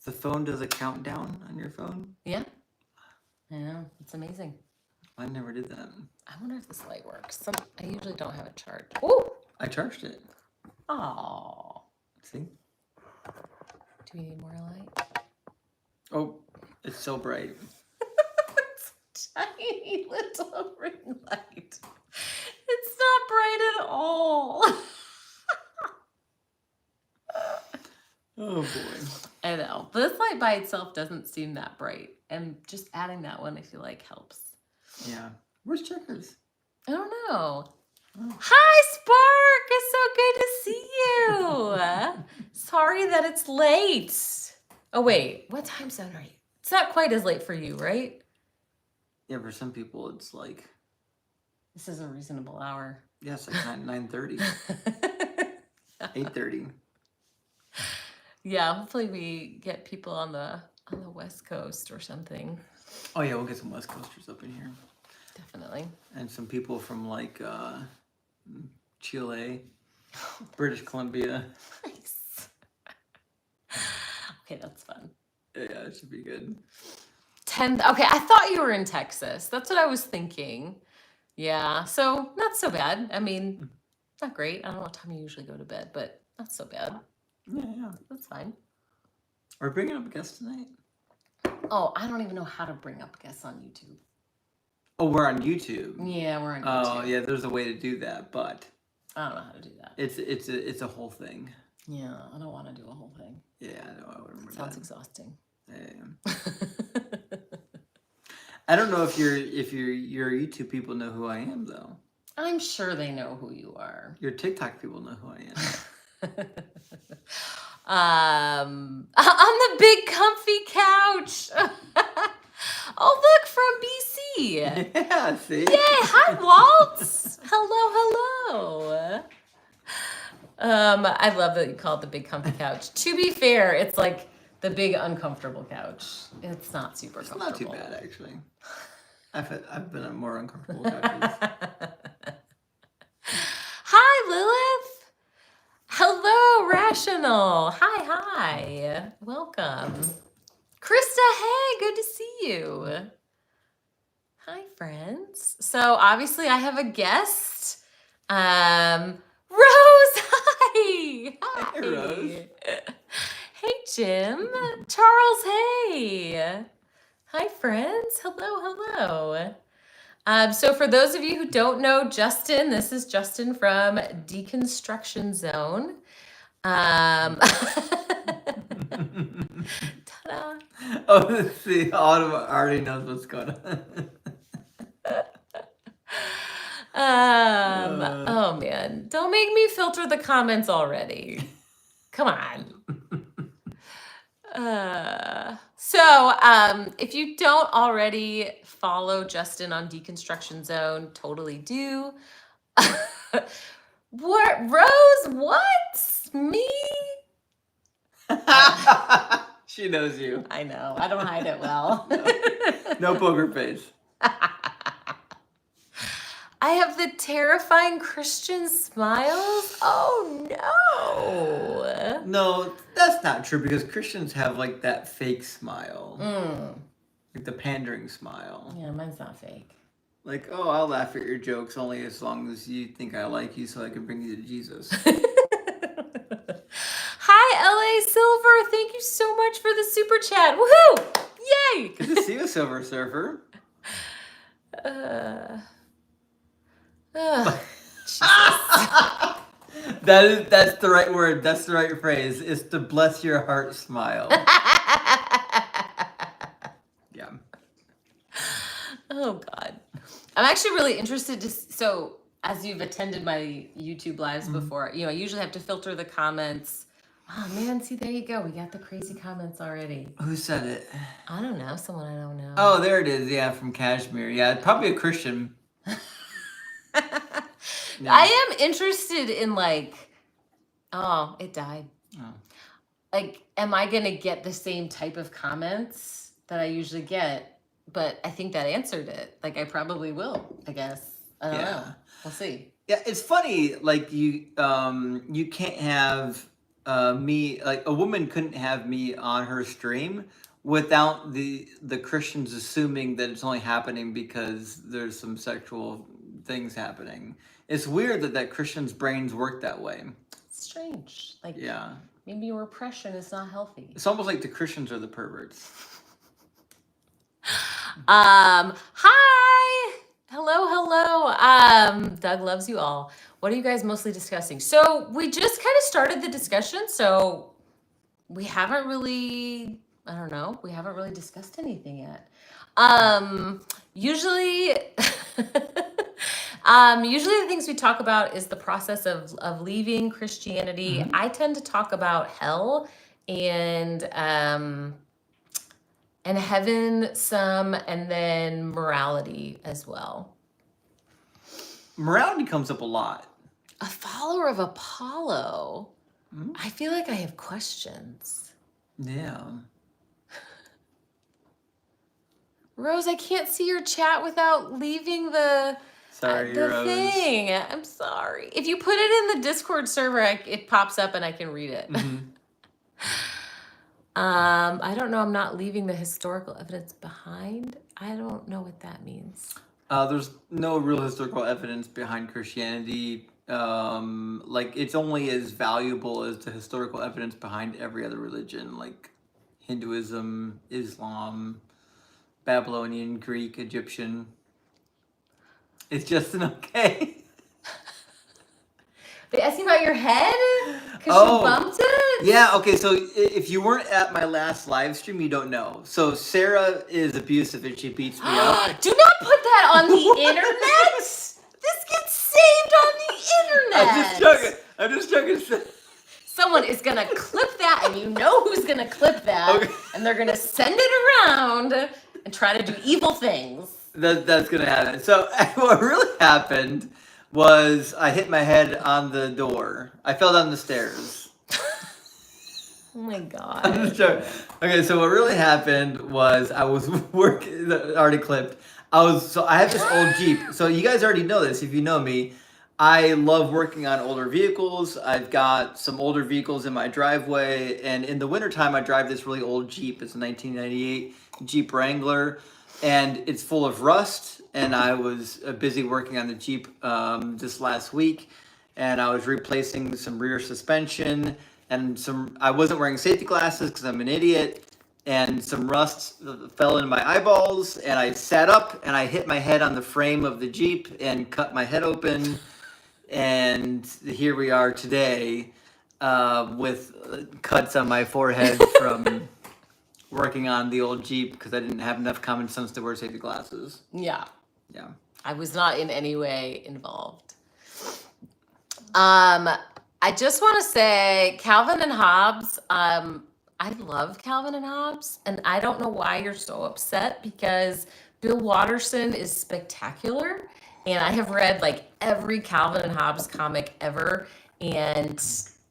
The phone does a countdown on your phone? Yeah. I know. It's amazing. I never did that. I wonder if this light works. I usually don't have it charged. Oh! I charged it. Oh. See? Do we need more light? Oh, it's so bright. It's a tiny little ring light. It's not bright at all. Oh boy. I know. This light by itself doesn't seem that bright. And just adding that one, I feel like, helps. Yeah. Where's Checkers? I don't know. Oh. Hi, Spark! It's so good to see you. Sorry that it's late. Oh, wait. What time zone are you? It's not quite as late for you, right? Yeah, for some people, it's like... This is a reasonable hour. Yeah, it's like 9:30. 8:30. Yeah, hopefully we get people on the West Coast or something. Oh yeah, we'll get some West Coasters up in here. Definitely. And some people from like Chile, British Columbia. Nice. Okay, that's fun. Yeah, it should be good. Okay, I thought you were in Texas. That's what I was thinking. Yeah, so not so bad. I mean, not great. I don't know what time you usually go to bed, but not so bad. Yeah. That's fine. Are we bringing up a guest tonight? Oh, I don't even know how to bring up guests on YouTube. Oh, we're on YouTube. Yeah, we're on YouTube. Oh, yeah, there's a way to do that, but I don't know how to do that. It's a whole thing. Yeah, I don't want to do a whole thing. Yeah, I know. I would remember. Sounds exhausting. Yeah. I don't know if your YouTube people know who I am though. I'm sure they know who you are. Your TikTok people know who On I am. the big comfy couch. Oh, look, from BC. Yeah, see? Yay, hi, Walt. Hello. I love that you call it the big comfy couch. To be fair, it's like the big uncomfortable couch. It's not super comfortable. It's not too bad, actually. I've been on more uncomfortable couches. Hi, Lilith. Hello, Rational. Hi. Welcome. Krista, hey, good to see you. Hi, friends. So obviously I have a guest. Rose, hi. Hey, Rose. Hey, Jim. Charles, hey. Hi, friends. Hello. So for those of you who don't know Justin, this is Justin from Deconstruction Zone. Ta-da. Oh, see, Autumn already knows what's going on. Oh man, don't make me filter the comments already. Come on. So if you don't already follow Justin on Deconstruction Zone, totally do. What, Rose? What? Me? She knows you. I know. I don't hide it well. No poker face. I have the terrifying Christian smiles. Oh no. No, that's not true because Christians have like that fake smile. Like the pandering smile. Yeah, mine's not fake. Like, oh, I'll laugh at your jokes only as long as you think I like you so I can bring you to Jesus. Hi, LA Silver. Thank you so much for the super chat. Woohoo! Yay! Good to see you, Silver Surfer. Jesus. That's the right word. That's the right phrase. It's the bless your heart smile. Yeah. Oh God. I'm actually really interested to. So as you've attended my YouTube lives before, I usually have to filter the comments. Oh man, see, there you go. We got the crazy comments already. Who said it? I don't know. Someone I don't know. Oh, there it is. Yeah, from Kashmir. Yeah, probably a Christian. Yeah. I am interested in oh, it died. Oh. Like, am I going to get the same type of comments that I usually get? But I think that answered it. Like, I probably will, I guess. I don't know. We'll see. Yeah, it's funny. Like you can't have me, like a woman couldn't have me on her stream without the Christians assuming that it's only happening because there's some sexual things happening. It's weird that Christians' brains work that way. It's strange. Like, Yeah. maybe your repression is not healthy. It's almost like the Christians are the perverts. Hi. Hello. Doug loves you all. What are you guys mostly discussing? So we just kind of started the discussion, so we haven't really, I don't know, we haven't really discussed anything yet. Usually, usually the things we talk about is the process of leaving Christianity. Mm-hmm. I tend to talk about hell and heaven some, and then morality as well. Morality comes up a lot. A follower of Apollo. Mm-hmm. I feel like I have questions. Yeah. Rose, I can't see your chat without leaving the Rose. thing. I'm sorry. If you put it in the Discord server, it pops up and I can read it. Mm-hmm. I don't know. I'm not leaving the historical evidence behind. I don't know what that means. There's no real historical evidence behind Christianity. Like it's only as valuable as the historical evidence behind every other religion, like Hinduism, Islam, Babylonian, Greek, Egyptian. It's just an okay. They asking about your head? Because Oh. you bumped it? Yeah, okay, so if you weren't at my last live stream, you don't know. So Sarah is abusive and she beats me up. Do not put that on the internet! This gets saved on the internet! I'm just joking. Someone is gonna clip that, and you know who's gonna clip that, Okay. and they're gonna send it around and try to do evil things. That's gonna happen. So what really happened was I hit my head on the door. I fell down the stairs. Oh my god. I'm just joking. Okay, so what really happened was I was working. Already clipped. I have this old Jeep. So you guys already know this if you know me. I love working on older vehicles. I've got some older vehicles in my driveway, and in the wintertime I drive this really old Jeep. It's a 1998 Jeep Wrangler, and it's full of rust, and I was busy working on the Jeep this last week, and I was replacing some rear suspension, and I wasn't wearing safety glasses because I'm an idiot, and some rust fell in my eyeballs, and I sat up, and I hit my head on the frame of the Jeep and cut my head open. And here we are today with cuts on my forehead from working on the old Jeep because I didn't have enough common sense to wear safety glasses. Yeah. Yeah. I was not in any way involved. I just want to say Calvin and Hobbes, I love Calvin and Hobbes, and I don't know why you're so upset because Bill Watterson is spectacular. And I have read like every Calvin and Hobbes comic ever and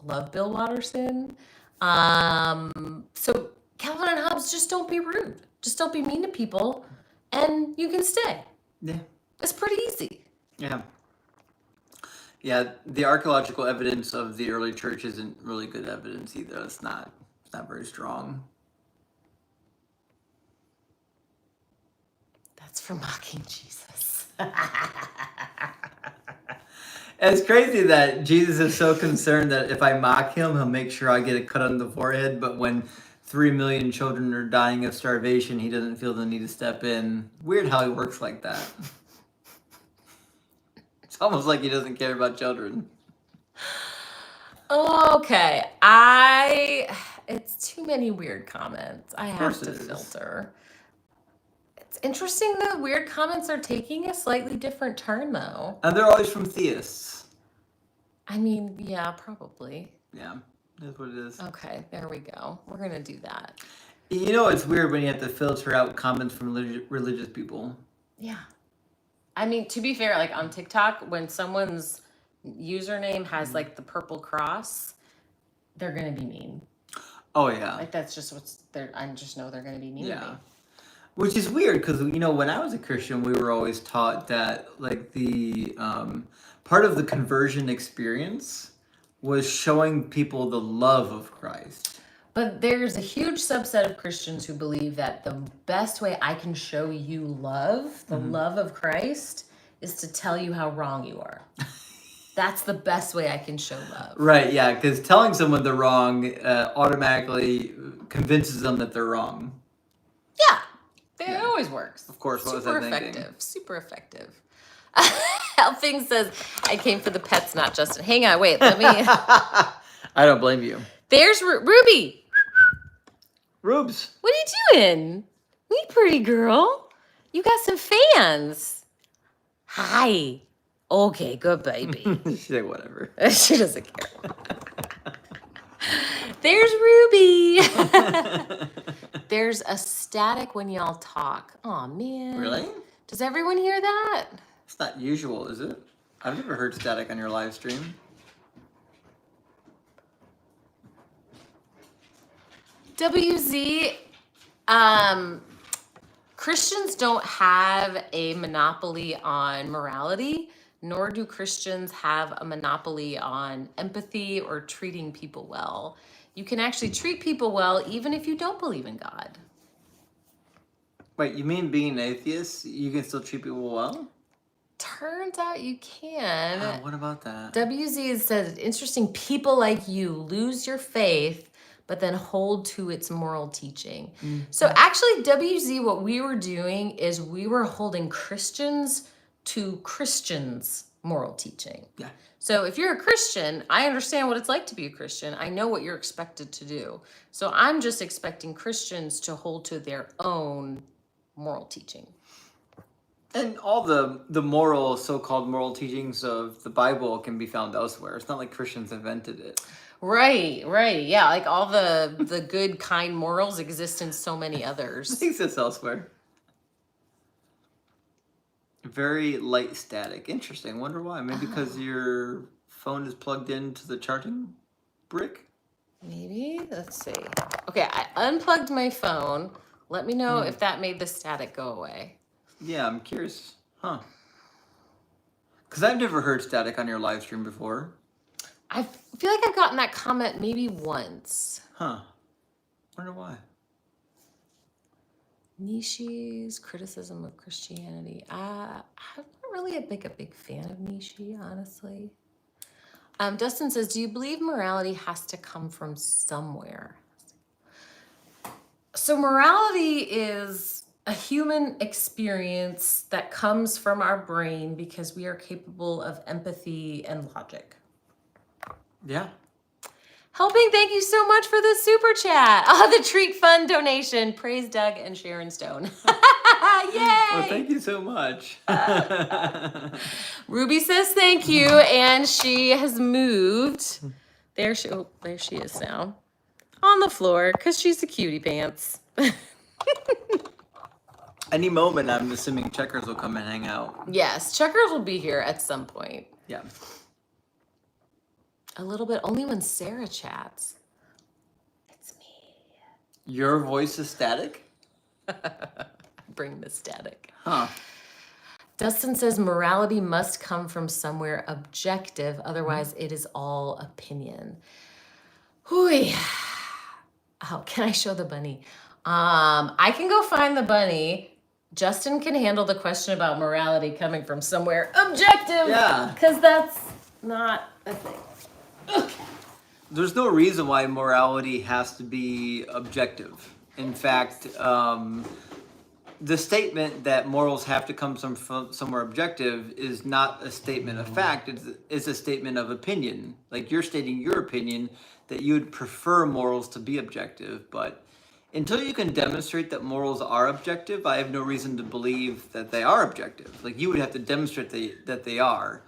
love Bill Watterson. So Calvin and Hobbes, just don't be rude. Just don't be mean to people and you can stay. Yeah. It's pretty easy. Yeah. Yeah, the archaeological evidence of the early church isn't really good evidence either. It's not very strong. That's for mocking Jesus. It's crazy that Jesus is so concerned that if I mock him, he'll make sure I get a cut on the forehead. But when 3 million children are dying of starvation, he doesn't feel the need to step in. Weird how he works like that. It's almost like he doesn't care about children. Okay. It's too many weird comments. I have to filter. It's interesting that weird comments are taking a slightly different turn, though. And they're always from theists. I mean, yeah, probably. Yeah, that's what it is. Okay, there we go. We're going to do that. You know, it's weird when you have to filter out comments from religious people. Yeah. I mean, to be fair, like on TikTok, when someone's username has like the purple cross, they're going to be mean. Oh, yeah. Like that's just I just know they're going to be mean to me. Which is weird because, you know, when I was a Christian, we were always taught that, like, the part of the conversion experience was showing people the love of Christ. But there's a huge subset of Christians who believe that the best way I can show you love, the love of Christ, is to tell you how wrong you are. That's the best way I can show love. Right, yeah, because telling someone they're wrong automatically convinces them that they're wrong. Yeah, it always works. Of course, what was super I thinking? effective. Super effective. Helping says, I came for the pets, not Justin. Hang on, wait, let me. I don't blame you. There's Ruby. Rubes. What are you doing? Me, pretty girl. You got some fans. Hi. Okay, good baby. She's like, whatever. She doesn't care. There's Ruby. There's a static when y'all talk. Aw, man. Really? Does everyone hear that? It's not usual, is it? I've never heard static on your live stream. WZ, Christians don't have a monopoly on morality, nor do Christians have a monopoly on empathy or treating people well. You can actually treat people well even if you don't believe in God. Wait, you mean being an atheist, you can still treat people well? Turns out you can. Oh, what about that? WZ says, interesting, people like you lose your faith, but then hold to its moral teaching. Mm-hmm. So actually, WZ, what we were doing is we were holding Christians to Christians' moral teaching. Yeah. So if you're a Christian, I understand what it's like to be a Christian. I know what you're expected to do. So I'm just expecting Christians to hold to their own moral teaching. And all the moral, so-called moral teachings of the Bible can be found elsewhere. It's not like Christians invented it. Right. Yeah, like all the good, kind morals exist in so many others. It exists elsewhere. Very light static. Interesting. Wonder why. Maybe because your phone is plugged into the charging brick? Maybe. Let's see. Okay, I unplugged my phone. Let me know if that made the static go away. Yeah, I'm curious. Huh. Because I've never heard static on your live stream before. I feel like I've gotten that comment maybe once. Huh. Wonder why. Nishi's criticism of Christianity. I'm not really a big fan of Nishi, honestly. Dustin says, do you believe morality has to come from somewhere? So morality is a human experience that comes from our brain because we are capable of empathy and logic. Yeah. Helping, thank you so much for the super chat. Oh, the treat fund donation. Praise Doug and Sharon Stone. Yay! Well, thank you so much. Ruby says thank you, and she has moved. There she is now. On the floor, because she's a cutie pants. Any moment, I'm assuming Checkers will come and hang out. Yes, Checkers will be here at some point. Yeah. A little bit, only when Sarah chats. It's me. Your voice is static? Bring the static. Huh. Dustin says morality must come from somewhere objective, otherwise it is all opinion. Hooey. Oh, can I show the bunny? I can go find the bunny. Justin can handle the question about morality coming from somewhere objective. Yeah. Because that's not a thing. There's no reason why morality has to be objective. In fact, the statement that morals have to come from somewhere objective is not a statement of fact. It's a statement of opinion. Like you're stating your opinion that you would prefer morals to be objective. But until you can demonstrate that morals are objective, I have no reason to believe that they are objective. Like you would have to demonstrate that they are.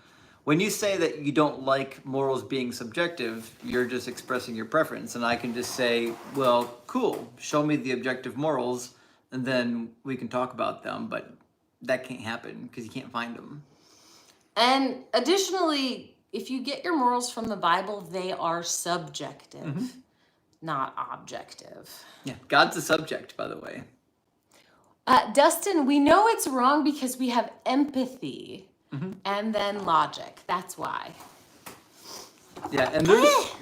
When you say that you don't like morals being subjective, you're just expressing your preference. And I can just say, well, cool, show me the objective morals, and then we can talk about them. But that can't happen because you can't find them. And additionally, if you get your morals from the Bible, they are subjective, not objective. Yeah, God's a subject, by the way. Dustin, we know it's wrong because we have empathy. And then logic. That's why. Yeah, and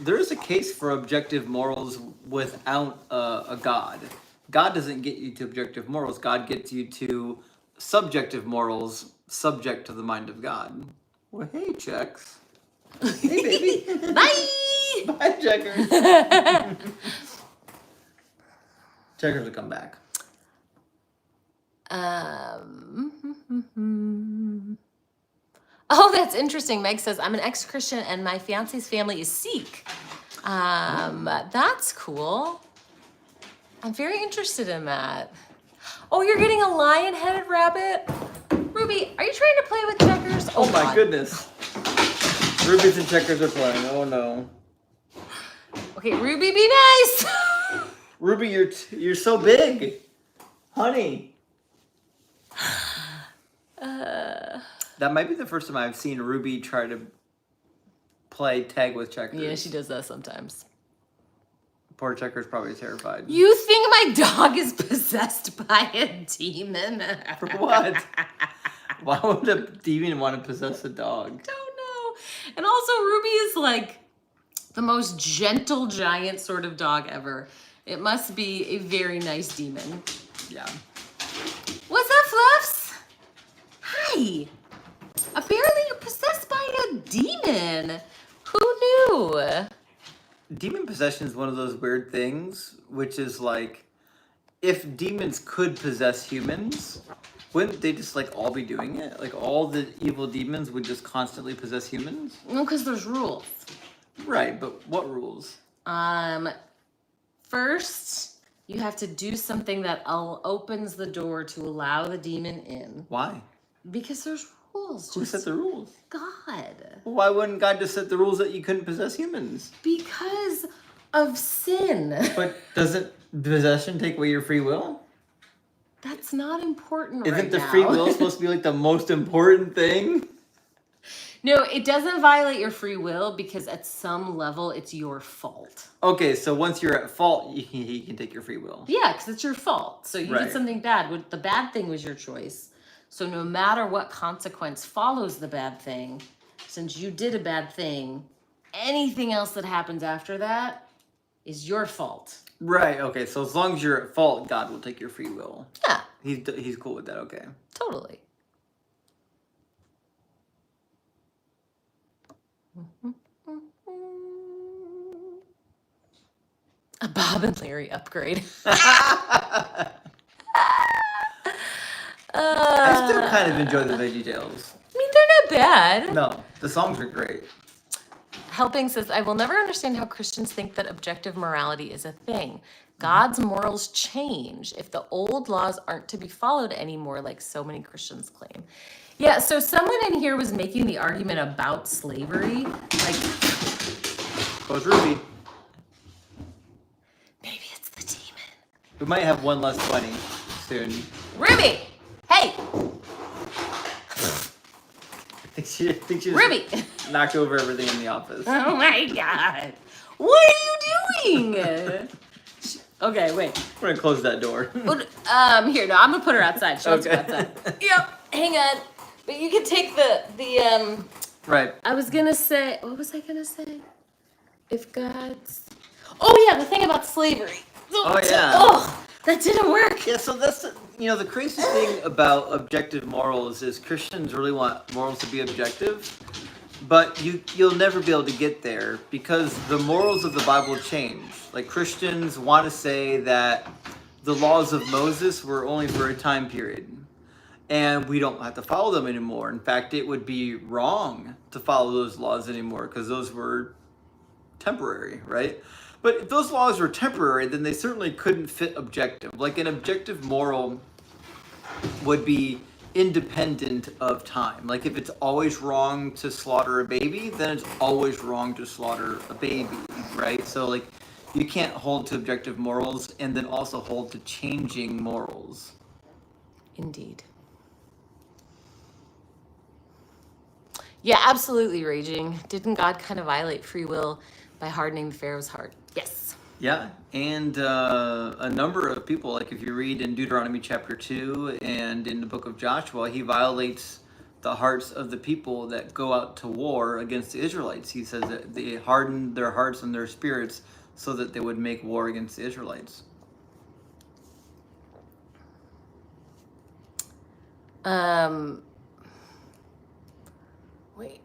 there's a case for objective morals without a God. God doesn't get you to objective morals. God gets you to subjective morals, subject to the mind of God. Well, hey, Chex. Hey, baby. Bye. Bye, Checkers. Checkers will come back. Oh, that's interesting. Meg says, I'm an ex-Christian and my fiance's family is Sikh. That's cool. I'm very interested in that. Oh, you're getting a lion-headed rabbit? Ruby, are you trying to play with checkers? Oh my God. goodness. Rubies and Checkers are playing. Oh no. Okay, Ruby, be nice. Ruby, you're so big. Honey. That might be the first time I've seen Ruby try to play tag with Checkers. Yeah, she does that sometimes. Poor Checkers probably terrified. You think my dog is possessed by a demon? For what? Why would a demon want to possess a dog? Don't know. And also, Ruby is like the most gentle giant sort of dog ever. It must be a very nice demon. Yeah. What's up, Fluffs? Hi. Apparently you're possessed by a demon. Who knew? Demon possession is one of those weird things, which is like, if demons could possess humans, wouldn't they just like all be doing it? Like all the evil demons would just constantly possess humans? No, because there's rules. Right, but what rules? First, you have to do something that opens the door to allow the demon in. Why? Because there's rules. Who set the rules? God. Well, why wouldn't God just set the rules that you couldn't possess humans? Because of sin. But doesn't possession take away your free will? That's not important Isn't right the now. free will supposed to be like the most important thing? No, it doesn't violate your free will because at some level it's your fault. Okay, so once you're at fault, he can take your free will. Yeah, because it's your fault. So you Right. did something bad. The bad thing was your choice. So no matter what consequence follows the bad thing, since you did a bad thing, anything else that happens after that is your fault. Right, okay, so as long as you're at fault, God will take your free will. Yeah, He's cool with that, okay. totally. A Bob and Larry upgrade. I still kind of enjoy the VeggieTales. I mean, they're not bad. No, the songs are great. Helping says, I will never understand how Christians think that objective morality is a thing. God's morals change if the old laws aren't to be followed anymore, like so many Christians claim. Yeah, so someone in here was making the argument about slavery. Like, Goes Ruby. maybe it's the demon. We might have one less bunny soon. Ruby! Hey! I think she just Ruby! knocked over everything in the office. Oh my God. What are you doing? Okay, wait. We're gonna close that door. Here, no, I'm gonna put her outside. She wants to go outside. Yep, hang on. But you can take the Right. I was gonna say, what was I gonna say? If God's, oh yeah, the thing about slavery. Oh, yeah. Oh, that didn't work. Yeah, so that's the crazy thing about objective morals is Christians really want morals to be objective, but you'll never be able to get there because the morals of the Bible change. Like Christians want to say that the laws of Moses were only for a time period, and we don't have to follow them anymore. In fact, it would be wrong to follow those laws anymore because those were temporary, right? But if those laws were temporary, then they certainly couldn't fit objective. Like an objective moral would be independent of time. Like if it's always wrong to slaughter a baby, then it's always wrong to slaughter a baby, right? So like you can't hold to objective morals and then also hold to changing morals. Indeed. Yeah, absolutely, Raging. Didn't God kind of violate free will by hardening the Pharaoh's heart? Yes. Yeah, and a number of people, like if you read in Deuteronomy chapter 2 and in the book of Joshua, he violates the hearts of the people that go out to war against the Israelites. He says that they hardened their hearts and their spirits so that they would make war against the Israelites. Wait,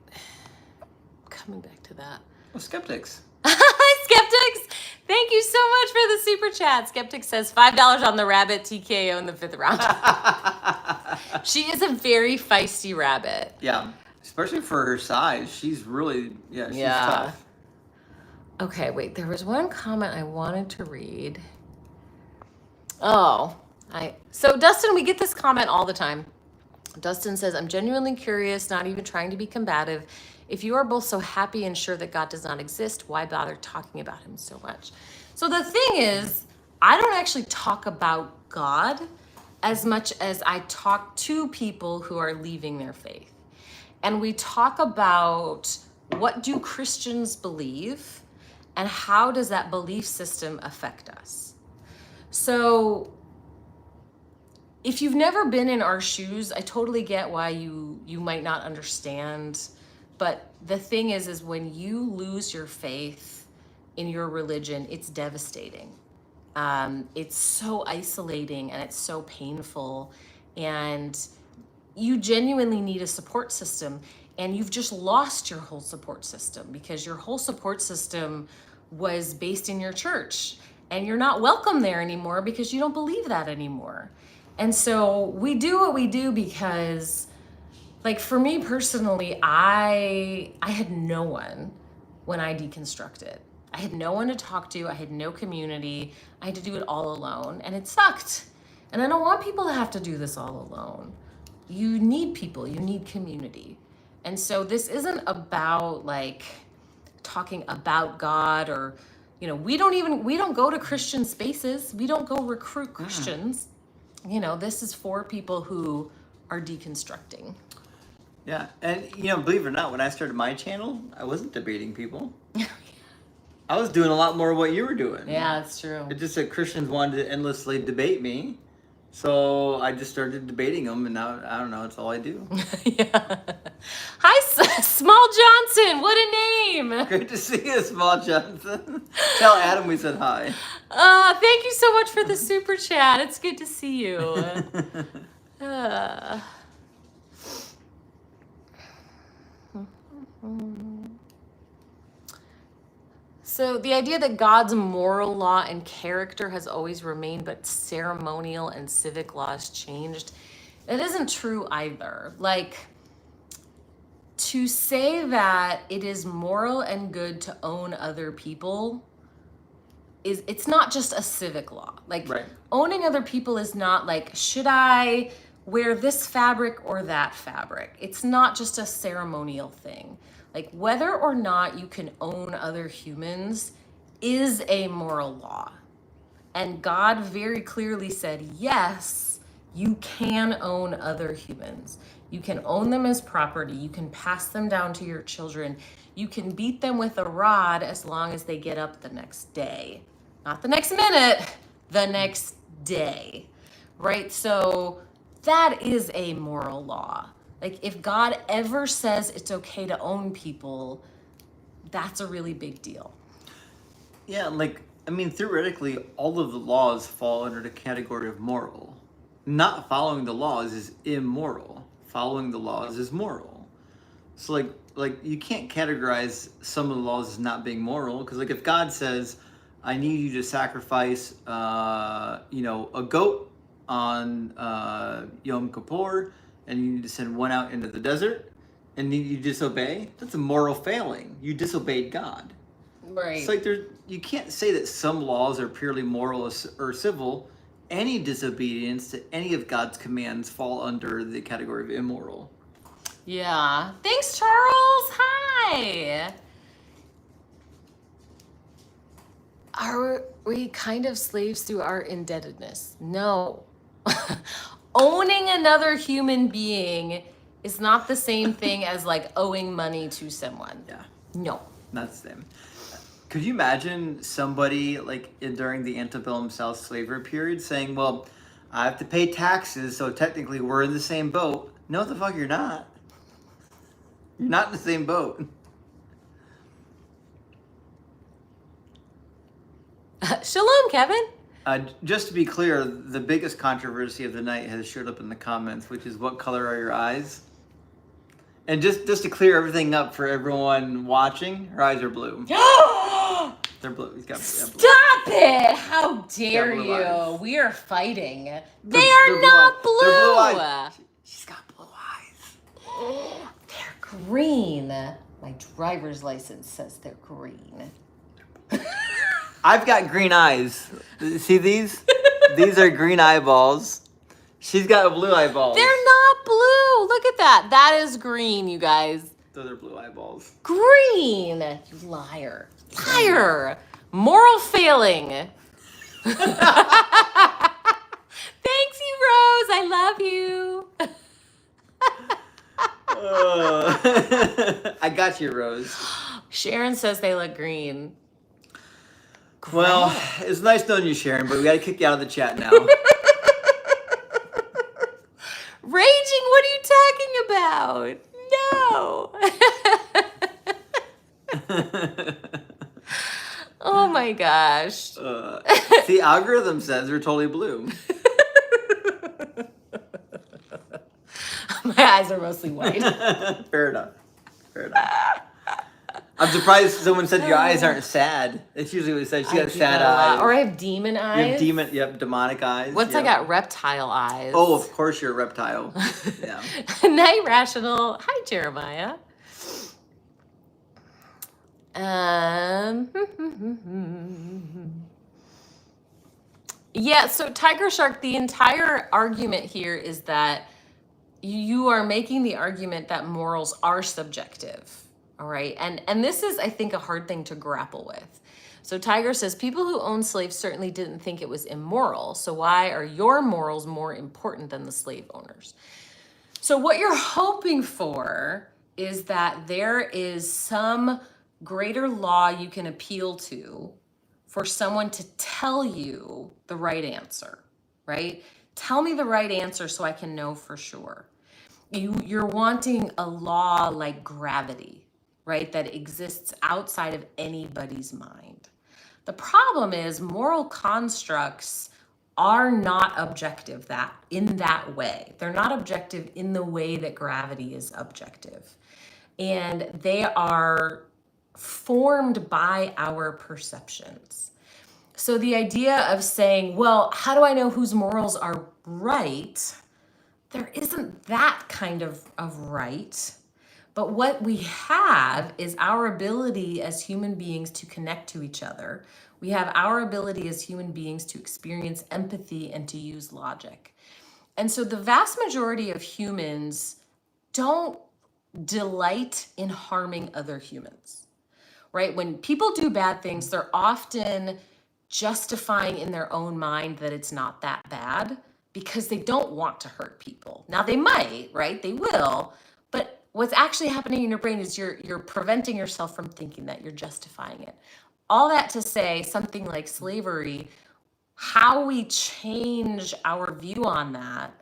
coming back to that. Well, skeptics. Hi, Skeptics. Thank you so much for the super chat. Skeptic says $5 on the rabbit, TKO in the 5th round. She is a very feisty rabbit. Yeah, especially for her size. She's really, she's tough. Okay, wait, there was one comment I wanted to read. So Dustin, we get this comment all the time. Dustin says, I'm genuinely curious, not even trying to be combative. If you are both so happy and sure that God does not exist, why bother talking about him so much? So the thing is, I don't actually talk about God as much as I talk to people who are leaving their faith. And we talk about what do Christians believe and how does that belief system affect us? So if you've never been in our shoes, I totally get why you might not understand. But the thing is when you lose your faith in your religion, it's devastating. It's so isolating and it's so painful. And you genuinely need a support system. And you've just lost your whole support system because your whole support system was based in your church. And you're not welcome there anymore because you don't believe that anymore. And so we do what we do because, like, for me personally, I had no one when I deconstructed. I had no one to talk to. I had no community. I had to do it all alone, and it sucked. And I don't want people to have to do this all alone. You need people. You need community. And so this isn't about, like, talking about God or, you know, we don't go to Christian spaces. We don't go recruit Christians. You know, this is for people who are deconstructing. Yeah, and you know, believe it or not, when I started my channel, I wasn't debating people. I was doing a lot more of what you were doing. Yeah, that's true. It's just that Christians wanted to endlessly debate me, so I just started debating them, and now, I don't know, it's all I do. Yeah. Hi, Small Johnson. What a name. Great to see you, Small Johnson. Tell Adam we said hi. Thank you so much for the super chat. It's good to see you. So the idea that God's moral law and character has always remained, but ceremonial and civic laws changed, it isn't true either. Like, to say that it is moral and good to own other people it's not just a civic law. Like, right. Owning other people is not like, should I wear this fabric or that fabric? It's not just a ceremonial thing. Like, whether or not you can own other humans is a moral law. And God very clearly said, yes, you can own other humans. You can own them as property. You can pass them down to your children. You can beat them with a rod as long as they get up the next day. Not the next minute, the next day, right? So that is a moral law. Like, if God ever says it's okay to own people, that's a really big deal. Yeah, like, I mean, theoretically, all of the laws fall under the category of moral. Not following the laws is immoral. Following the laws is moral. So, like you can't categorize some of the laws as not being moral, because, like, if God says, I need you to sacrifice, a goat on Yom Kippur, and you need to send one out into the desert, and you disobey, that's a moral failing. You disobeyed God. Right. It's like you can't say that some laws are purely moral or civil. Any disobedience to any of God's commands fall under the category of immoral. Yeah. Thanks, Charles. Hi. Are we kind of slaves through our indebtedness? No. Owning another human being is not the same thing as, like, owing money to someone. Yeah. No. Not the same. Could you imagine somebody, like, during the antebellum South slavery period saying, well, I have to pay taxes, so technically we're in the same boat? No, the fuck you're not. You're not in the same boat. Shalom, Kevin. Just to be clear, the biggest controversy of the night has showed up in the comments, which is what color are your eyes? And just to clear everything up for everyone watching, her eyes are blue. They're blue. He's got blue. Stop it! How dare blue you? eyes. We are fighting. They're They're not blue blue. They're blue eyes. She's got blue eyes. They're green. My driver's license says they're green. I've got green eyes. See these? These are green eyeballs. She's got blue eyeballs. They're not blue. Look at that. That is green, you guys. Those are blue eyeballs. Green. You liar. Liar. Moral failing. Thanks, you, Rose. I love you. I got you, Rose. Sharon says they look green. Well, it's nice knowing you, Sharon, but we got to kick you out of the chat now. Raging, what are you talking about? No. Oh my gosh. The algorithm says they're totally blue. My eyes are mostly white. Fair enough. Fair enough. I'm surprised someone said your eyes aren't sad. It's usually what it says. She got sad eyes. Or I have demon eyes. You have demonic eyes. What's I got? Reptile eyes. Oh, of course you're a reptile. Yeah. Night Rational. Hi, Jeremiah. Yeah, so Tiger Shark, the entire argument here is that you are making the argument that morals are subjective. All right. And this is, I think, a hard thing to grapple with. So Tiger says, people who owned slaves certainly didn't think it was immoral. So why are your morals more important than the slave owners? So what you're hoping for is that there is some greater law you can appeal to for someone to tell you the right answer, right? Tell me the right answer so I can know for sure. You're wanting a law like gravity, right? That exists outside of anybody's mind. The problem is moral constructs are not objective in that way. They're not objective in the way that gravity is objective. And they are formed by our perceptions. So the idea of saying, well, how do I know whose morals are right? There isn't that kind of right. But what we have is our ability as human beings to connect to each other. We have our ability as human beings to experience empathy and to use logic. And so the vast majority of humans don't delight in harming other humans, right? When people do bad things, they're often justifying in their own mind that it's not that bad because they don't want to hurt people. Now they might, right? They will, but what's actually happening in your brain is you're preventing yourself from thinking that, you're justifying it. All that to say, something like slavery, how we change our view on that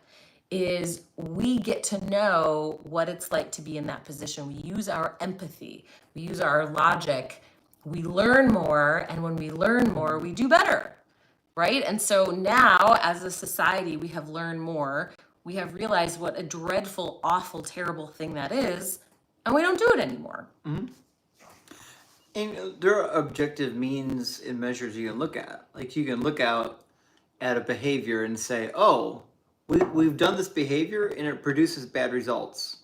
is we get to know what it's like to be in that position. We use our empathy, we use our logic, we learn more, and when we learn more, we do better, right? And so now, as a society, we have learned more, we have realized what a dreadful, awful, terrible thing that is, and we don't do it anymore. Mm-hmm. And there are objective means and measures you can look at. Like you can look out at a behavior and say, oh, we've done this behavior and it produces bad results.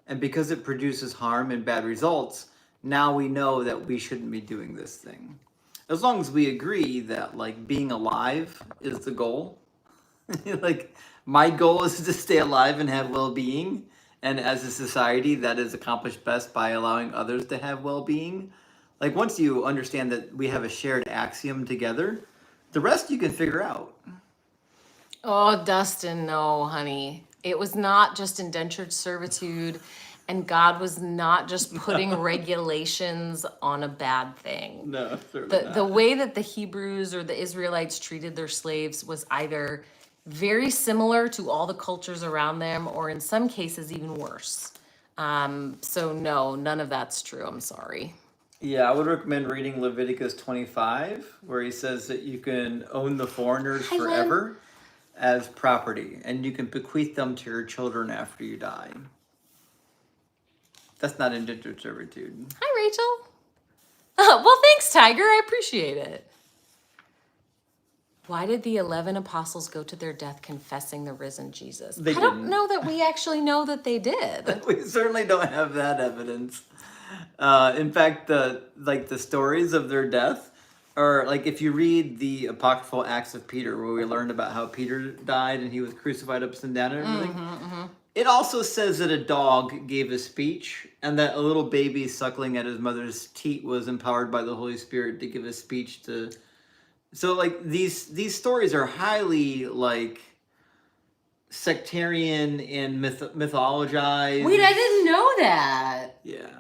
And because it produces harm and bad results, now we know that we shouldn't be doing this thing. As long as we agree that like being alive is the goal. Like my goal is to stay alive and have well-being. And as a society, that is accomplished best by allowing others to have well-being. Like once you understand that we have a shared axiom together, the rest you can figure out. Oh, Dustin, no, honey. It was not just indentured servitude, and God was not just putting regulations on a bad thing. No, certainly not. The way that the Hebrews or the Israelites treated their slaves was either very similar to all the cultures around them, or in some cases even worse. So no, none of that's true. I'm sorry. Yeah, I would recommend reading Leviticus 25, where he says that you can own the foreigners Hi, Len. forever as property, and you can bequeath them to your children after you die. That's not indentured servitude. Hi, Rachel. Well, thanks, Tiger. I appreciate it. Why did the 11 apostles go to their death confessing the risen Jesus? They I don't didn't. know that we actually know that they did. We certainly don't have that evidence. In fact, the stories of their death are like, if you read the apocryphal Acts of Peter, where we learned about how Peter died and he was crucified upside down and everything. It also says that a dog gave a speech, and that a little baby suckling at his mother's teat was empowered by the Holy Spirit to give a speech to. So like these stories are highly like sectarian and mythologized. Wait, I didn't know that. Yeah.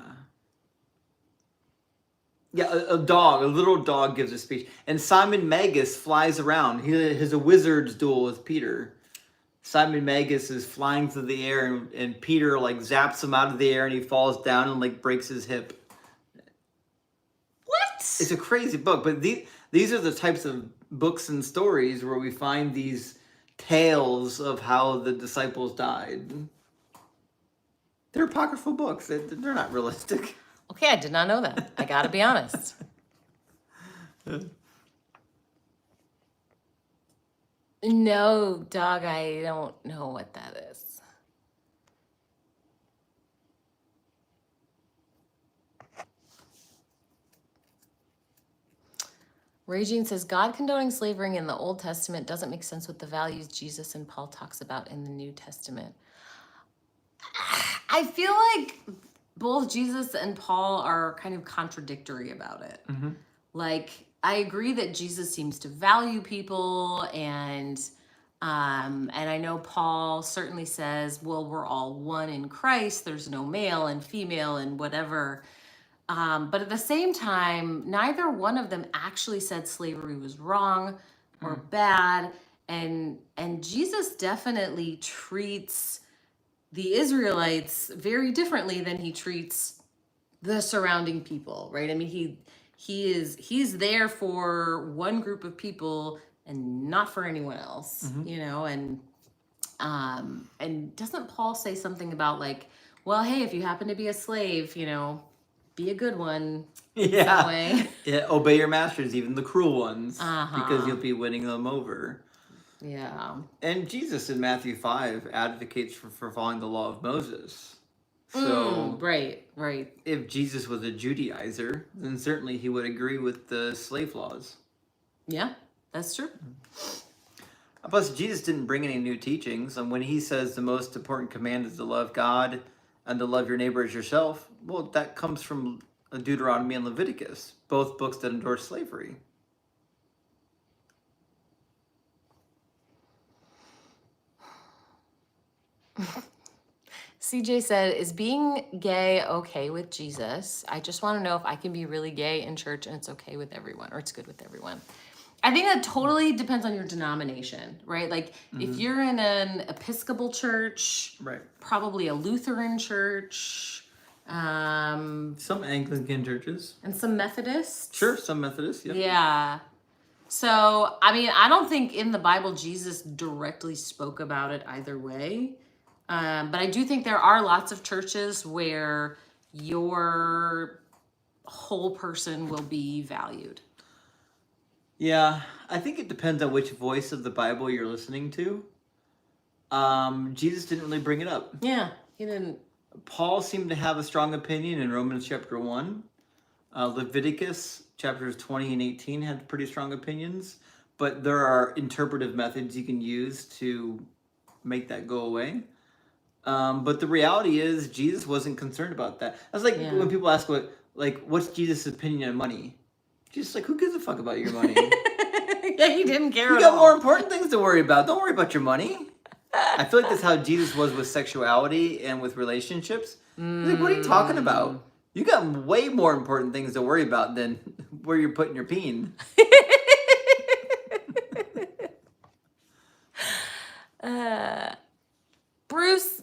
Yeah, a little dog gives a speech. And Simon Magus flies around. He has a wizard's duel with Peter. Simon Magus is flying through the air, and Peter like zaps him out of the air, and he falls down and like breaks his hip. What? It's a crazy book, but these are the types of books and stories where we find these tales of how the disciples died. They're apocryphal books. They're not realistic. Okay, I did not know that. I gotta be honest. No, dog, I don't know what that is. Raging says, God condoning slavery in the Old Testament doesn't make sense with the values Jesus and Paul talks about in the New Testament. I feel like both Jesus and Paul are kind of contradictory about it. Mm-hmm. Like, I agree that Jesus seems to value people, and I know Paul certainly says, well, we're all one in Christ. There's no male and female and whatever. But at the same time, neither one of them actually said slavery was wrong or bad. And Jesus definitely treats the Israelites very differently than he treats the surrounding people, right? I mean, he's there for one group of people and not for anyone else, you know, and doesn't Paul say something about like, well, hey, if you happen to be a slave, you know, be a good one. Yeah. That way. Yeah, obey your masters, even the cruel ones, because you'll be winning them over. Yeah. And Jesus in Matthew 5 advocates for following the law of Moses. So right. if Jesus was a Judaizer, then certainly he would agree with the slave laws. Yeah, that's true. Plus, Jesus didn't bring any new teachings. And when he says the most important command is to love God and to love your neighbor as yourself, well, that comes from Deuteronomy and Leviticus, both books that endorse slavery. CJ said, is being gay okay with Jesus? I just want to know if I can be really gay in church and it's okay with everyone, or it's good with everyone. I think that totally depends on your denomination, right? Like if you're in an Episcopal church, right, probably a Lutheran church, some Anglican churches, and some Methodists. Sure, some Methodists. Yep. Yeah. So, I mean, I don't think in the Bible Jesus directly spoke about it either way. But I do think there are lots of churches where your whole person will be valued. Yeah, I think it depends on which voice of the Bible you're listening to. Jesus didn't really bring it up. Yeah, he didn't. Paul seemed to have a strong opinion in Romans chapter 1. Leviticus chapters 20 and 18 had pretty strong opinions. But there are interpretive methods you can use to make that go away. But the reality is Jesus wasn't concerned about that. That's like when people ask what's Jesus' opinion on money? Jesus like, who gives a fuck about your money? Yeah, he didn't care You at got all. more important things to worry about. Don't worry about your money. I feel like that's how Jesus was with sexuality and with relationships. He's like, what are you talking about? You got way more important things to worry about than where you're putting your peen. Bruce,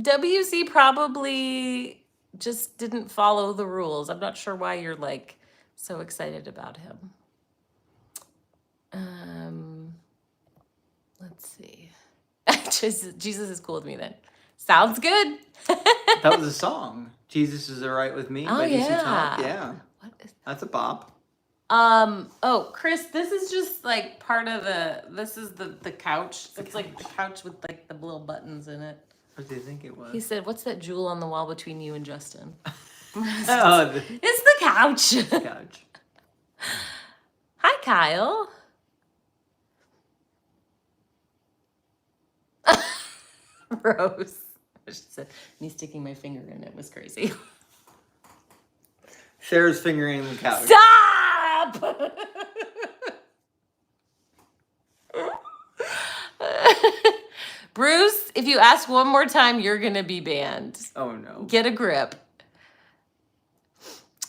WC probably just didn't follow the rules. I'm not sure why you're like so excited about him. Let's see. Jesus is cool with me then. Sounds good. That was a song. Jesus is all right with me. Oh, by DC Talk. yeah. Yeah. What is That's a bop. oh, Chris, this is just like part of this is the couch. It's like the couch with like the little buttons in it. What do you think it was? He said, "What's that jewel on the wall between you and Justin?" Oh, It's the couch. the couch. Hi, Kyle. Rose. She said, me sticking my finger in it was crazy. Sarah's fingering the couch. Stop! Bruce, if you ask one more time, you're gonna be banned. Oh no. Get a grip.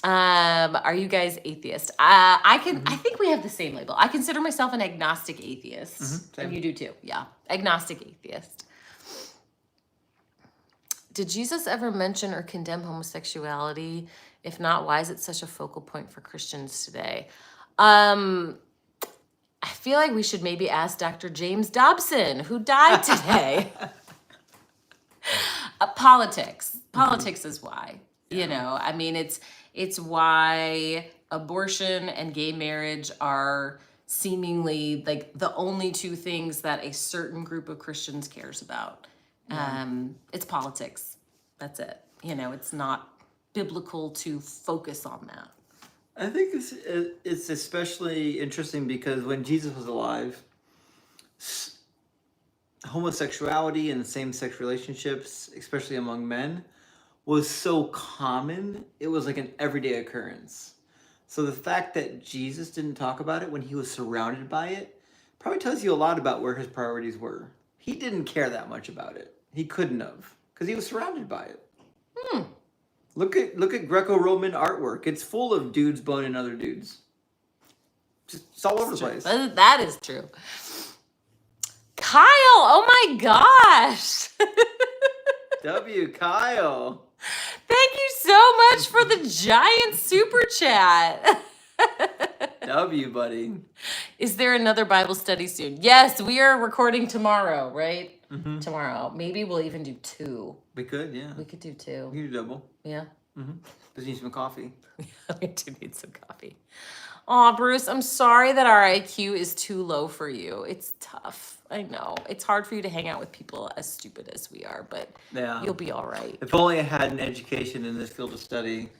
Are you guys atheist? I think we have the same label. I consider myself an agnostic atheist. same. And you do too. Yeah. Agnostic atheist. Did Jesus ever mention or condemn homosexuality? If not, why is it such a focal point for Christians today? I feel like we should maybe ask Dr. James Dobson, who died today. Politics. Politics is why. You know, I mean, it's why abortion and gay marriage are seemingly like the only two things that a certain group of Christians cares about. It's politics. That's it. You know, it's not biblical to focus on that. I think it's especially interesting because when Jesus was alive, homosexuality and same-sex relationships, especially among men, was so common. It was like an everyday occurrence. So the fact that Jesus didn't talk about it when he was surrounded by it probably tells you a lot about where his priorities were. He didn't care that much about it. He couldn't have, because he was surrounded by it. Look at Greco-Roman artwork. It's full of dudes boning other dudes. It's all over the place. That is true. Kyle, oh my gosh. Kyle. Thank you so much for the giant super chat. Buddy. Is there another Bible study soon? Yes, we are recording tomorrow, right? Mm-hmm. Tomorrow. Maybe we'll even do 2. We could, yeah. We could do 2. We could do double. Yeah. Mm-hmm. Just need some coffee. We do need some coffee. Aw, Bruce, I'm sorry that our IQ is too low for you. It's tough. I know. It's hard for you to hang out with people as stupid as we are, but yeah, you'll be all right. If only I had an education in this field of study.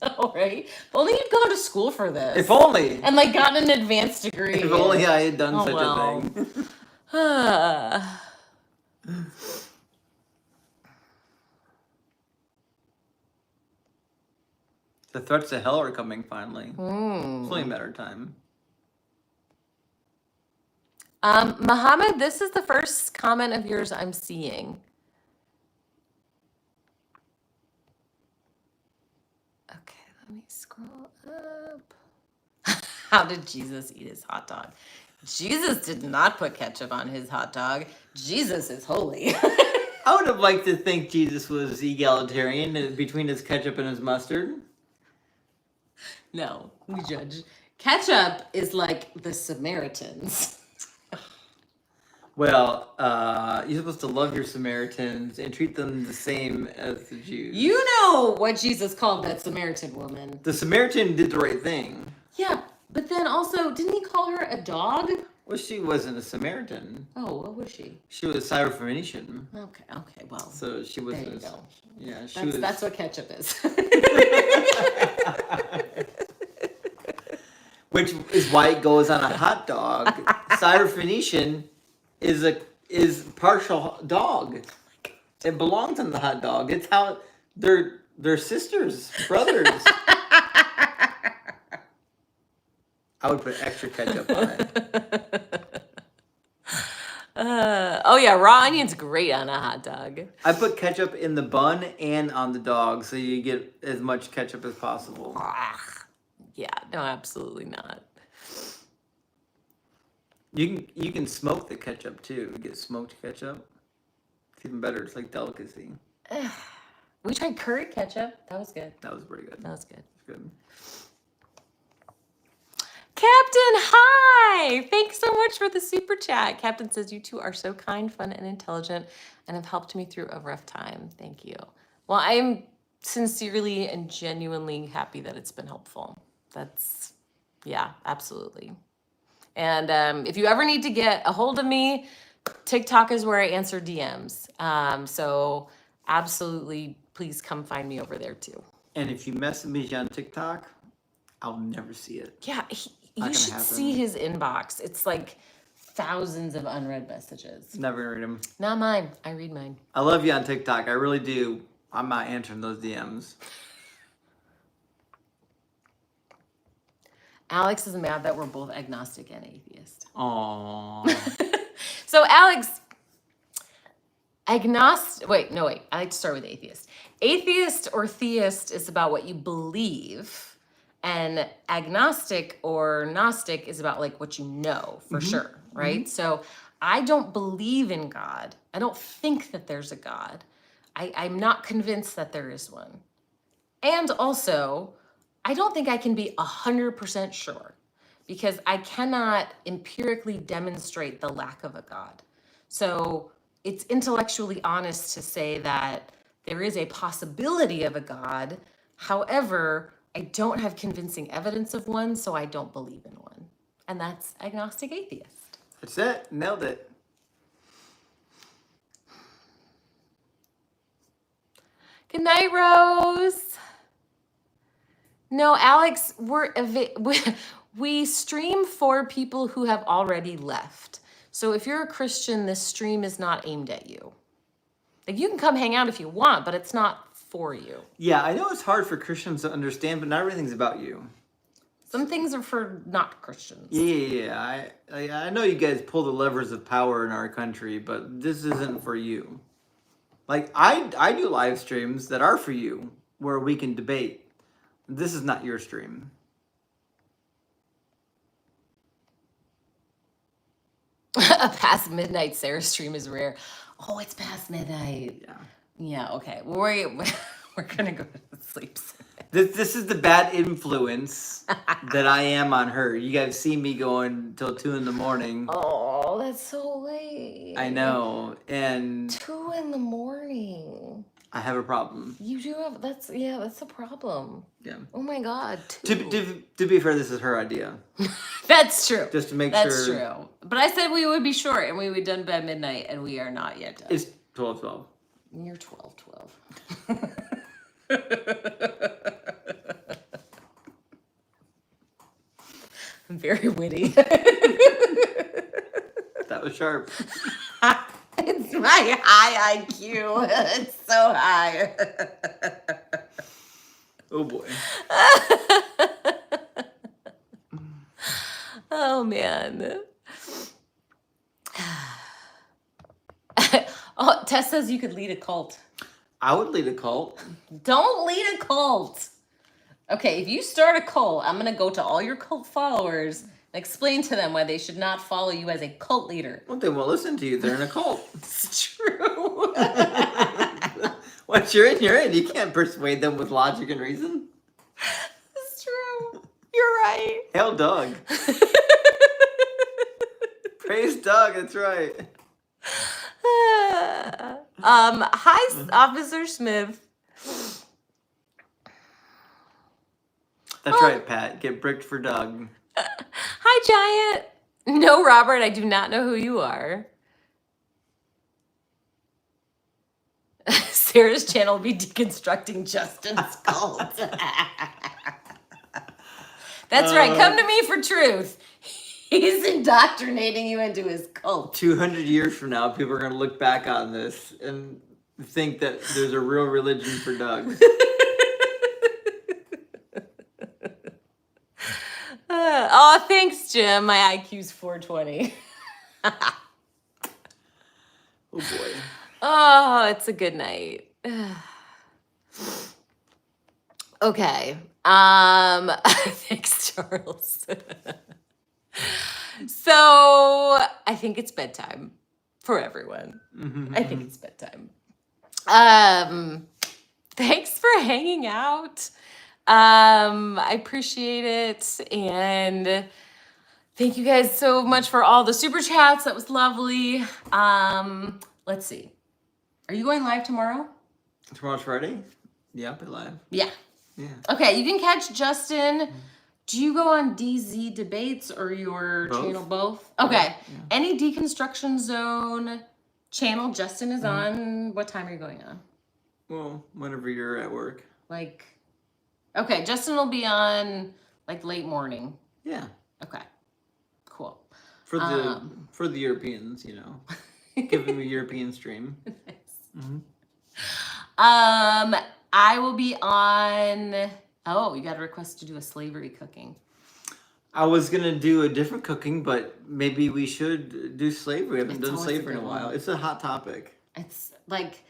All right. If only you'd gone to school for this. If only. And like gotten an advanced degree. If only I had done such well. a thing. The threats to hell are coming finally. It's only a matter of time. Muhammad, this is the first comment of yours I'm seeing. Okay, let me scroll up. How did Jesus eat his hot dog? Jesus did not put ketchup on his hot dog. Jesus is holy. I would have liked to think Jesus was egalitarian between his ketchup and his mustard. No, we judge. Ketchup is like the Samaritans. Well, you're supposed to love your Samaritans and treat them the same as the Jews. You know what Jesus called that Samaritan woman. The Samaritan did the right thing. Yeah, but then also, didn't he call her a dog? Well, she wasn't a Samaritan. Oh, what was she? She was Syrophoenician. Okay, well. So she was. There you go. Yeah, she was. That's what ketchup is. Which is why it goes on a hot dog. Syrophoenician is partial dog. It belongs on the hot dog. It's how they're sisters, brothers. I would put extra ketchup on it. Oh yeah, raw onion's great on a hot dog. I put ketchup in the bun and on the dog, so you get as much ketchup as possible. Yeah, no, absolutely not. You can smoke the ketchup too. You get smoked ketchup. It's even better. It's like delicacy. We tried curry ketchup. That was good. That was pretty good. That was good. It's good. Captain, hi! Thanks so much for the super chat. Captain says, you two are so kind, fun, and intelligent, and have helped me through a rough time. Thank you. Well, I am sincerely and genuinely happy that it's been helpful. That's, yeah, absolutely. And if you ever need to get a hold of me, TikTok is where I answer DMs. So absolutely, please come find me over there too. And if you message me on TikTok, I'll never see it. Yeah, you should see his inbox. It's like thousands of unread messages. Never gonna read them. Not mine. I read mine. I love you on TikTok. I really do. I'm not answering those DMs. Alex is mad that we're both agnostic and atheist. Aww. So Alex, agnostic. Wait. I like to start with atheist. Atheist or theist is about what you believe. And agnostic or Gnostic is about like what you know for sure, right? So I don't believe in God. I don't think that there's a God. I'm not convinced that there is one. And also, I don't think I can be 100% sure because I cannot empirically demonstrate the lack of a God. So it's intellectually honest to say that there is a possibility of a God. However, I don't have convincing evidence of one, so I don't believe in one. And that's agnostic atheist. That's it. Nailed it. Good night, Rose. No, Alex, we stream for people who have already left. So if you're a Christian, this stream is not aimed at you. Like, you can come hang out if you want, but it's not for you. Yeah, I know it's hard for Christians to understand, but not everything's about you. Some things are for not Christians. Yeah. I know you guys pull the levers of power in our country, but this isn't for you. Like, I do live streams that are for you, where we can debate. This is not your stream. A past midnight Sarah stream is rare. Oh, it's past midnight. Yeah. Yeah, okay. We're gonna go to sleep soon. This is the bad influence that I am on her. You guys see me going till 2 a.m. Oh, that's so late. I know, and 2 a.m. I have a problem. You do have that's a problem. Yeah. Oh my God. 2. To be fair, this is her idea. That's true. Just to make sure. That's true. But I said we would be short and we would be done by midnight, and we are not yet done. It's 12:12. You're 12:12. I'm very witty. That was sharp. It's my high IQ. It's so high. Oh boy. Oh man. Oh, Tess says you could lead a cult. I would lead a cult. Don't lead a cult. Okay, if you start a cult, I'm going to go to all your cult followers and explain to them why they should not follow you as a cult leader. Well, they won't listen to you. They're in a cult. It's true. Once you're in, you're in. You can't persuade them with logic and reason. It's true. You're right. Hail Doug. Praise Doug. That's right. Hi, Officer Smith. That's right, Pat. Get bricked for Doug. Hi, Giant. No, Robert, I do not know who you are. Sarah's channel will be deconstructing Justin's cult. That's right. Come to me for truth. He's indoctrinating you into his cult. 200 years from now, people are going to look back on this and think that there's a real religion for Doug. Oh, thanks, Jim. My IQ's 420. Oh, boy. Oh, it's a good night. Okay. Thanks, Charles. So I think it's bedtime. for everyone. Mm-hmm. I think it's bedtime. Thanks for hanging out. I appreciate it. And thank you guys so much for all the super chats. That was lovely. Let's see. Are you going live tomorrow? Tomorrow's Friday? Yeah, I'll be live. Yeah. Yeah. Okay, you can catch Justin. Do you go on DZ Debates or your channel both? Okay. Yeah. Any Deconstruction Zone channel Justin is on, what time are you going on? Well, whenever you're at work. Like, okay, Justin will be on like late morning. Yeah. Okay, cool. For the Europeans, you know. Give them a European stream. Nice. I will be on. Oh, you got a request to do a slavery cooking. I was gonna do a different cooking, but maybe we should do slavery. I haven't done always a slavery in a good while. one. It's a hot topic. It's like,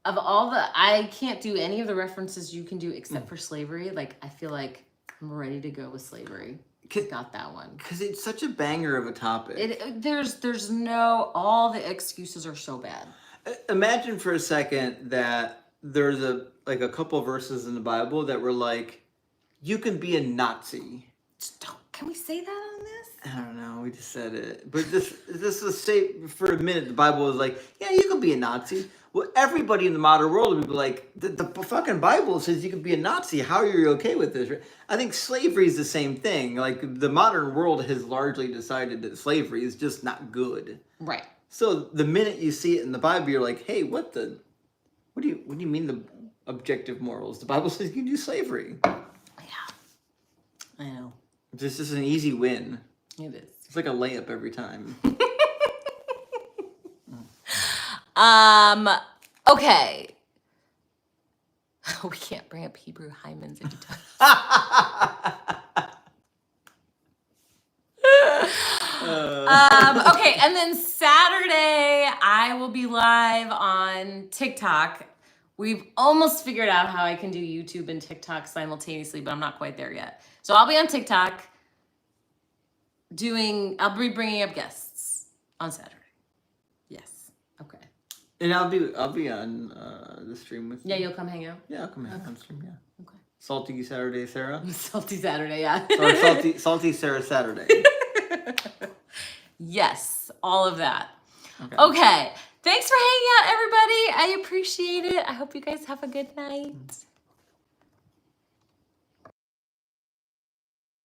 of all the, I can't do any of the references you can do except for slavery. Like, I feel like I'm ready to go with slavery. Got that one. Because it's such a banger of a topic. There's no, all the excuses are so bad. Imagine for a second that there's a couple verses in the Bible that were like, you can be a Nazi. Can we say that on this? I don't know. We just said it, but this is say for a minute. The Bible is like, yeah, you can be a Nazi. Well, everybody in the modern world would be like, the fucking Bible says you can be a Nazi. How are you okay with this? I think slavery is the same thing. Like the modern world has largely decided that slavery is just not good. Right. So the minute you see it in the Bible, you're like, hey, what do you mean the objective morals? The Bible says you can do slavery. Yeah. I know. This is an easy win. It is. It's like a layup every time. Okay. We can't bring up Hebrew hymens anytime. Okay, and then Saturday I will be live on TikTok. We've almost figured out how I can do YouTube and TikTok simultaneously, but I'm not quite there yet. So I'll be on TikTok I'll be bringing up guests on Saturday. Yes. Okay. And I'll be on the stream with you. Yeah, you'll come hang out? Yeah, I'll come hang out on the stream, yeah. Okay. Salty Saturday, Sarah. Salty Saturday, yeah. Or salty Sarah Saturday. Yes, all of that. Okay. Thanks for hanging out, everybody. I appreciate it. I hope you guys have a good night.